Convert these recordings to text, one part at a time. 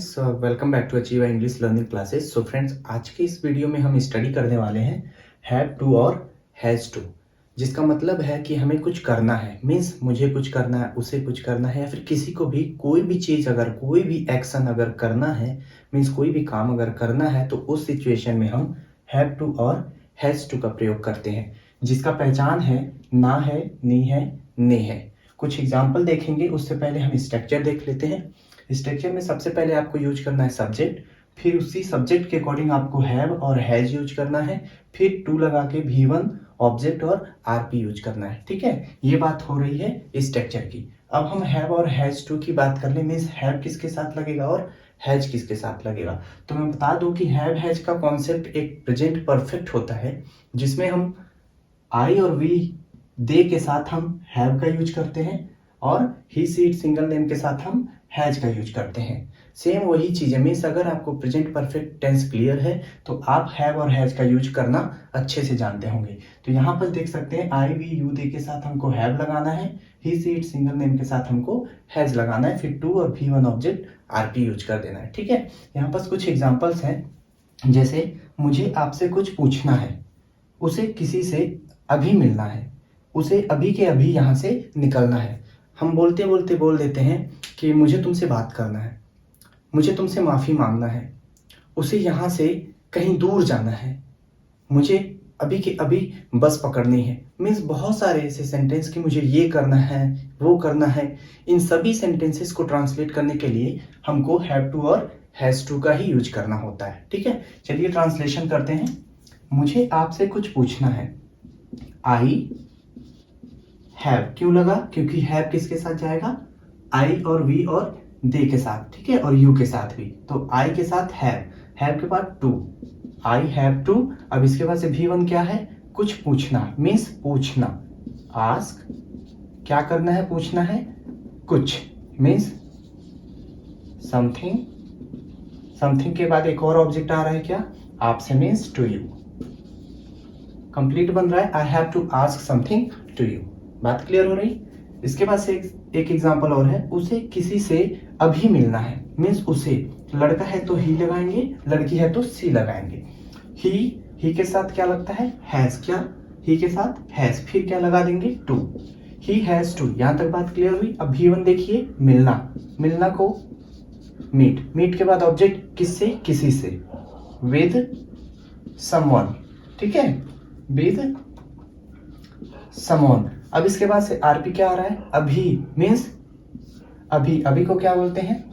Friends, welcome back to achieve English learning classes. So friends, आज के इस video में हम स्टडी करने वाले हैं हैव टू और हैज़ टू, जिसका मतलब है कि हमें कुछ करना है, मीन्स मुझे कुछ करना है, उसे कुछ करना है, या फिर किसी को भी कोई भी चीज़ अगर कोई भी एक्शन अगर करना है, मीन्स कोई भी काम अगर करना है, तो उस सिचुएशन में हम हैव टू और हैज़ टू का प्रयोग करते हैं, जिसका पहचान है ना है, नी है, ने है। कुछ एग्जाम्पल देखेंगे, उससे पहले हम स्ट्रक्चर देख लेते हैं। स्ट्रक्चर में सबसे पहले आपको यूज करना है सब्जेक्ट, फिर उसी सब्जेक्ट के अकॉर्डिंग आपको हैव और हैज यूज करना है, फिर टू लगा के V1 ऑब्जेक्ट और आरपी यूज करना है। ठीक है, ये बात हो रही है स्ट्रक्चर की। अब हम हैव और हैज टू की बात कर ले, मीन्स हैव किसके साथ लगेगा और हैज किसके साथ लगेगा। तो मैं बता दूं कि हैव हैज का कॉन्सेप्ट एक प्रेजेंट परफेक्ट होता है, जिसमें हम आई और वी दे के साथ हम हैव का यूज करते हैं और ही सी इट सिंगल नेम के साथ हम हैज का यूज करते हैं। सेम वही चीज़ है, मीन्स अगर आपको प्रेजेंट परफेक्ट टेंस क्लियर है तो आप हैव और हैज का यूज करना अच्छे से जानते होंगे। तो यहाँ पर देख सकते हैं आई वी यू दे के साथ हमको हैव लगाना है, ही सी इट सिंगल नेम के साथ हमको हैज लगाना है, फिर टू और V1 ऑब्जेक्ट आरपी यूज कर देना है। ठीक है, यहाँ पर कुछ एग्जाम्पल्स हैं, जैसे मुझे आपसे कुछ पूछना है, उसे किसी से अभी मिलना है, उसे अभी के अभी यहाँ से निकलना है। हम बोलते बोलते बोल देते हैं कि मुझे तुमसे बात करना है, मुझे तुमसे माफ़ी मांगना है, उसे यहाँ से कहीं दूर जाना है, मुझे अभी के अभी बस पकड़नी है। मीन्स बहुत सारे ऐसे सेंटेंस कि मुझे ये करना है, वो करना है। इन सभी सेंटेंसेस को ट्रांसलेट करने के लिए हमको हैव टू और हैज़ टू का ही यूज करना होता है। ठीक है, चलिए ट्रांसलेशन करते हैं। मुझे आपसे कुछ पूछना है, आई हैव क्यों लगा, क्योंकि हैव किसके साथ जाएगा, आई और वी और दे के साथ। ठीक है, और यू के साथ भी। तो आई के साथ हैव के बाद टू, आई हैव टू। अब इसके बाद से V1 क्या है, कुछ पूछना, मीन्स पूछना, आस्क। क्या करना है, पूछना है कुछ, मीन्स समथिंग। समथिंग के बाद एक और ऑब्जेक्ट आ रहा है क्या, आपसे, मीन्स टू यू। कंप्लीट बन रहा है, I have to ask something to you. बात क्लियर हो रही। इसके बाद से एक एग्जांपल और है, उसे किसी से अभी मिलना है, मीन्स उसे, लड़का है तो ही लगाएंगे, लड़की है तो सी लगाएंगे। ही के साथ क्या लगता है, हैज। क्या, ही के साथ हैज, फिर क्या लगा देंगे, टू। He has to. यहां तक बात क्लियर हुई। अब V1 देखिए, मिलना, मिलना को मीट, मीट के बाद ऑब्जेक्ट किससे, किसी से, विद समवन। ठीक है, विद समवन। अब इसके बाद से आरपी क्या आ रहा है, अभी, मीन्स अभी। अभी को क्या बोलते हैं,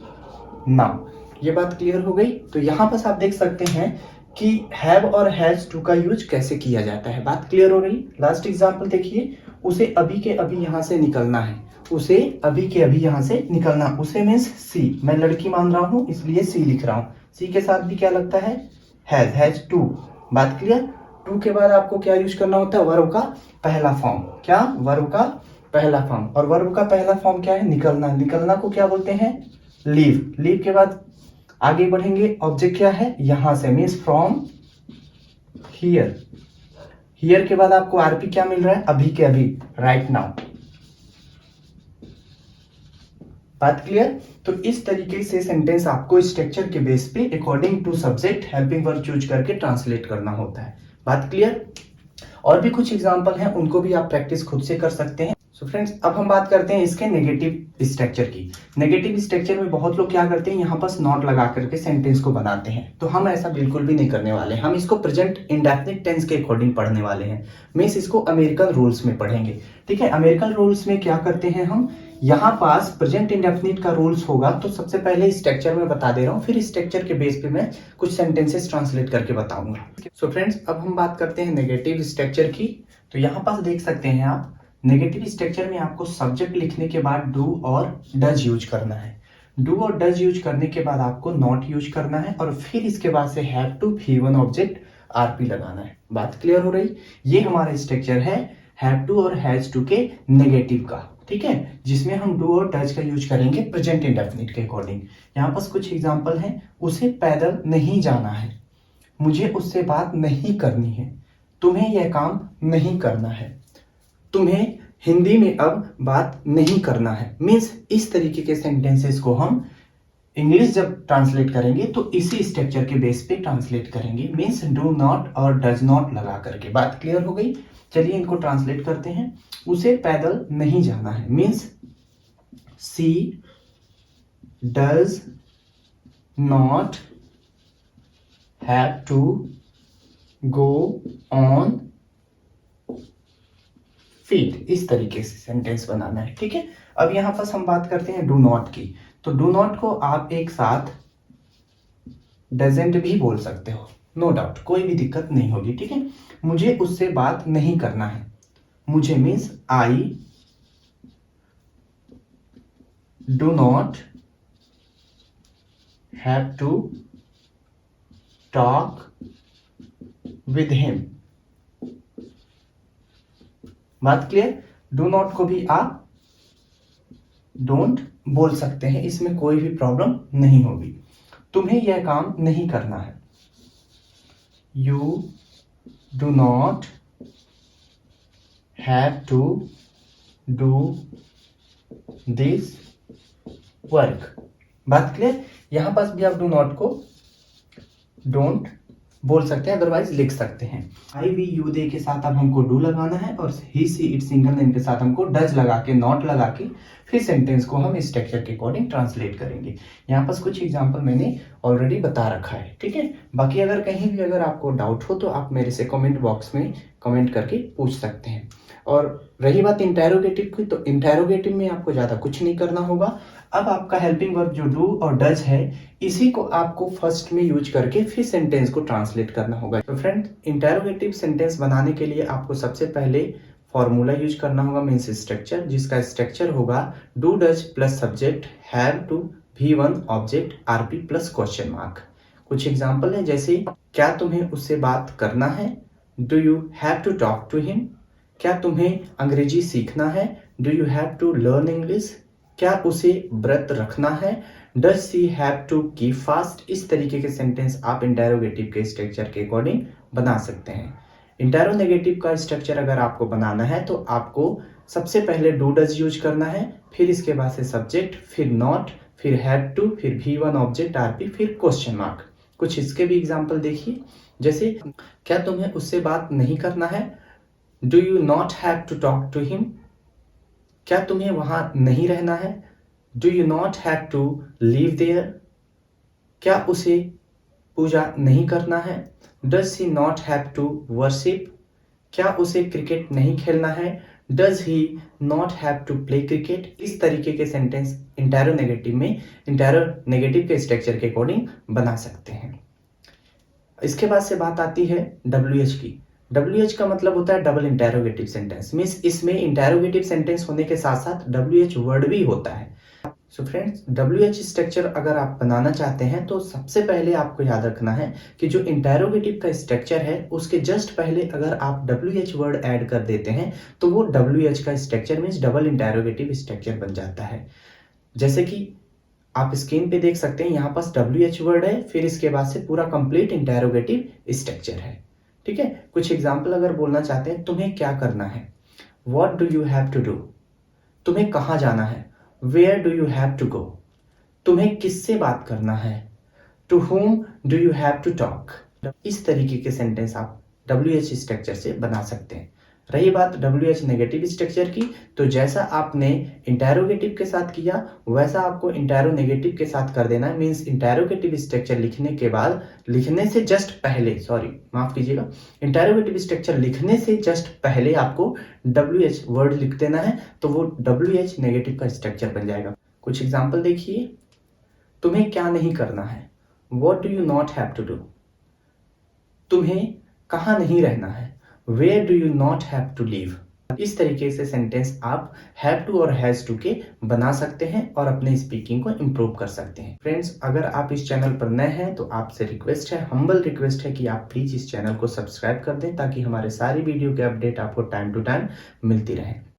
नाउ। ये बात क्लियर हो गई। तो यहां पर आप देख सकते हैं कि हैव और हैज टू का यूज कैसे किया जाता है। बात क्लियर हो रही। लास्ट एग्जांपल देखिए, उसे अभी के अभी यहां से निकलना है, उसे अभी के अभी यहां से निकलना। उसे मीन्स सी, मैं लड़की मान रहा हूं इसलिए सी लिख रहा हूं। सी के साथ भी क्या लगता है, हैज टू। बात क्लियर। टू के बाद आपको क्या यूज करना होता है, वर्ब का पहला फॉर्म। क्या, वर्ब का पहला फॉर्म। और वर्ब का पहला फॉर्म क्या है, निकलना। निकलना को क्या बोलते हैं, लीव। लीव के बाद आगे बढ़ेंगे, ऑब्जेक्ट क्या है, यहां से, मीन्स फ्रॉम हियर। हियर के बाद आपको आरपी क्या मिल रहा है, अभी के अभी, राइट नाउ। बात क्लियर। तो इस तरीके से सेंटेंस आपको स्ट्रक्चर के बेस पे according to subject helping verb choose करके ट्रांसलेट करना होता है। बात क्लियर। और भी कुछ एग्जांपल हैं, उनको भी आप प्रैक्टिस खुद से कर सकते हैं। सो फ्रेंड्स, अब हम बात करते हैं इसके नेगेटिव स्ट्रक्चर की। नेगेटिव स्ट्रक्चर में बहुत लोग क्या करते हैं, यहाँ पर नॉट लगा करके सेंटेंस को बनाते हैं। तो हम ऐसा बिल्कुल भी नहीं करने वाले। हम इसको प्रेजेंट इंडेफिनिट टेंस के अकॉर्डिंग पढ़ने वाले हैं, मीन्स इसको अमेरिकन रूल्स में पढ़ेंगे। ठीक है, अमेरिकन रूल्स में क्या करते हैं हम, यहाँ पास प्रेजेंट इंडेफिनिट का रूल्स होगा तो सबसे पहले स्ट्रक्चर में बता दे रहा हूँ, फिर स्ट्रक्चर के बेस पे मैं कुछ सेंटेंसेस ट्रांसलेट करके बताऊंगा। सो फ्रेंड्स, अब हम बात करते हैं नेगेटिव स्ट्रक्चर की। तो यहाँ पास देख सकते हैं आप, नेगेटिव स्ट्रक्चर में आपको सब्जेक्ट लिखने के बाद डू और डज यूज करना है। डू और डज यूज करने के बाद आपको नॉट यूज करना है, और फिर इसके बाद से have to V1 object RP लगाना है। बात क्लियर हो रही। ये हमारा स्ट्रक्चर है हैव टू और हैज टू के नेगेटिव का। ठीक है, जिसमें हम डू और डज का यूज करेंगे प्रेजेंट इंडेफिनिट के अकॉर्डिंग। यहाँ पर कुछ एग्जांपल हैं, उसे पैदल नहीं जाना है, मुझे उससे बात नहीं करनी है, तुम्हें यह काम नहीं करना है, तुम्हें हिंदी में अब बात नहीं करना है। मीन्स इस तरीके के सेंटेंसेस को हम इंग्लिश जब ट्रांसलेट करेंगे तो इसी स्ट्रक्चर के बेस पे ट्रांसलेट करेंगे, मीन्स डू नॉट और डज नॉट लगा करके। बात क्लियर हो गई? चलिए इनको ट्रांसलेट करते हैं। उसे पैदल नहीं जाना है, means she does not have to go on feet. इस तरीके से सेंटेंस बनाना है, ठीक है। अब यहां पर हम बात करते हैं डू नॉट की। तो डू नॉट को आप एक साथ डजेंट भी बोल सकते हो, नो डाउट, कोई भी दिक्कत नहीं होगी, ठीक है। मुझे उससे बात नहीं करना है, मुझे means I do not have to talk with him. बात क्लियर? डू नॉट को भी आप डोंट बोल सकते हैं, इसमें कोई भी प्रॉब्लम नहीं होगी। तुम्हें यह काम नहीं करना है, you do not have to do this work. बात क्लियर? यहां पास भी आप डू नॉट को डोंट बोल सकते हैं, अदरवाइज लिख सकते हैं। आई वी यू दे के साथ अब हमको डू लगाना है और ही सी इट सिंगल नेम के साथ हमको डज लगा के, नॉट लगा के, फिर सेंटेंस को हम स्ट्रक्चर के अकॉर्डिंग ट्रांसलेट करेंगे। यहाँ पास कुछ एग्जांपल मैंने ऑलरेडी बता रखा है, ठीक है। बाकी अगर कहीं भी अगर आपको डाउट हो तो आप मेरे से कमेंट बॉक्स में कमेंट करके पूछ सकते हैं। और रही बात इंटेरोगेटिव की, तो इंटेरोगेटिव में आपको ज़्यादा कुछ नहीं करना होगा। अब आपका हेल्पिंग वर्ब जो डू और डज है, इसी को आपको फर्स्ट में यूज करके फिर सेंटेंस को ट्रांसलेट करना होगा। तो फ्रेंड, इंटेरोगेटिव सेंटेंस बनाने के लिए आपको सबसे पहले फॉर्मूला यूज करना होगा, मीन्स स्ट्रक्चर, जिसका स्ट्रक्चर होगा do does plus subject have to V1 object RP plus question mark. कुछ एग्जांपल है, जैसे क्या तुम्हें उससे बात करना है, do you have to talk to him. क्या तुम्हें अंग्रेजी सीखना है, do you have to learn English. क्या उसे व्रत रखना है, does she have to keep fast. इस तरीके के सेंटेंस आप इंटेरोगेटिव के स्ट्रक्चर के अकॉर्डिंग बना सकते हैं। इंटेरोनेगेटिव का स्ट्रक्चर अगर आपको बनाना है तो आपको सबसे पहले डू डज यूज करना है, फिर इसके बाद से सब्जेक्ट, फिर नॉट, फिर हैव टू, फिर V1 ऑब्जेक्ट आरपी, फिर क्वेश्चन मार्क। कुछ इसके भी एग्जाम्पल देखिए, जैसे क्या तुम्हें उससे बात नहीं करना है, do you not have to talk to him. क्या तुम्हें वहां नहीं रहना है, do you not have to live there. क्या उसे पूजा नहीं करना है, does she not have to worship. क्या उसे क्रिकेट नहीं खेलना है, does he not have to play cricket. इस तरीके के सेंटेंस इंटेरोनेगेटिव में इंटेरोनेगेटिव के स्ट्रक्चर के अकॉर्डिंग बना सकते हैं। इसके बाद से बात आती है WH की। WH का मतलब होता है डबल इंटेरोगेटिव सेंटेंस, मीन्स इसमें इंटेरोगेटिव सेंटेंस होने के साथ साथ WH वर्ड भी होता है। सो फ्रेंड्स, WH स्ट्रक्चर अगर आप बनाना चाहते हैं तो सबसे पहले आपको याद रखना है कि जो इंटेरोगेटिव का स्ट्रक्चर है उसके जस्ट पहले अगर आप WH वर्ड ऐड कर देते हैं तो वो WH का structure means double interrogative structure बन जाता है। जैसे कि आप स्क्रीन पे देख सकते हैं, यहाँ पास WH वर्ड है, फिर इसके बाद से पूरा कंप्लीट इंटेरोगेटिव स्ट्रक्चर है, ठीक है। कुछ एग्जाम्पल अगर बोलना चाहते हैं, तुम्हें क्या करना है, what do you have to do. तुम्हें कहाँ जाना है, where do you have to go. तुम्हें किससे बात करना है, to whom do you have to talk. इस तरीके के सेंटेंस आप WH स्ट्रक्चर से बना सकते हैं। रही बात WH नेगेटिव स्ट्रक्चर की, तो जैसा आपने इंटेरोगेटिव के साथ किया वैसा आपको इंटेरोनेगेटिव के साथ कर देना है। मीन्स इंटेरोगेटिव स्ट्रक्चर लिखने के बाद, लिखने से जस्ट पहले, सॉरी माफ कीजिएगा, इंटेरोगेटिव स्ट्रक्चर लिखने से जस्ट पहले आपको WH वर्ड लिख देना है, तो वो WH नेगेटिव का स्ट्रक्चर बन जाएगा। कुछ एग्जाम्पल देखिए, तुम्हें क्या नहीं करना है, what do you not have to do. तुम्हें कहाँ नहीं रहना है, where do you not have to leave. इस तरीके से सेंटेंस आप हैव टू और हैज टू के बना सकते हैं और अपने स्पीकिंग को इम्प्रूव कर सकते हैं। फ्रेंड्स, अगर आप इस चैनल पर नए हैं तो आपसे रिक्वेस्ट है, हम्बल रिक्वेस्ट है कि आप प्लीज इस चैनल को सब्सक्राइब कर दें ताकि हमारे सारी वीडियो के अपडेट आपको टाइम टू टाइम मिलती रहे।